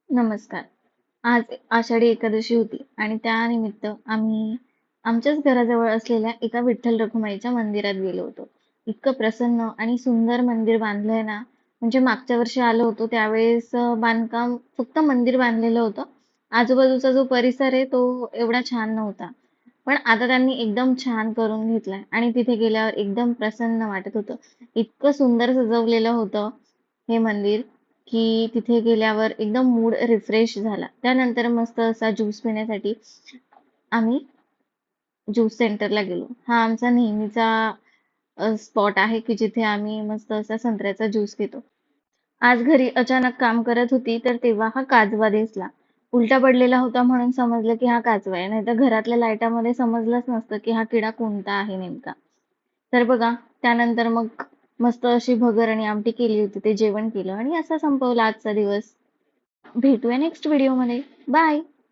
नमस्कार. आज आषाढी एकादशी होती आणि त्यानिमित्त आम्ही आमच्याच घराजवळ असलेल्या एका विठ्ठल रखुमाईच्या मंदिरात गेलो होतो. इतकं प्रसन्न आणि सुंदर मंदिर बांधलंय ना, म्हणजे मागच्या वर्षी आलो होतो त्यावेळेस बांधकाम फक्त मंदिर बांधलेलं होतं. आजूबाजूचा जो परिसर आहे तो एवढा छान नव्हता. पण आता त्यांनी एकदम छान करून घेतलाय आणि तिथे गेल्यावर एकदम प्रसन्न वाटत होतं. इतकं सुंदर सजवलेलं होतं हे मंदिर की तिथे गेल्यावर एकदम मूड रिफ्रेश झाला. त्यानंतर मस्त असा ज्यूस पिण्यासाठी आम्ही ज्यूस सेंटरला गेलो. हा आमचा नेहमीचा स्पॉट आहे की जिथे आम्ही मस्त असा संत्र्याचा ज्यूस घेतो. आज घरी अचानक काम करत होती तर तेव्हा हा काजवा दिसला. उलटा पडलेला होता म्हणून समजलं की हा काजवा आहे. नाहीतर घरातल्या लाईटामध्ये समजलंच नसतं की हा किडा कोणता आहे नेमका. तर बघा त्यानंतर मग मस्त अशी भगर आणि आमटी केली होती. ते जेवण केलं आणि असा संपवला आजचा दिवस. भेटूया नेक्स्ट व्हिडिओमध्ये. बाय.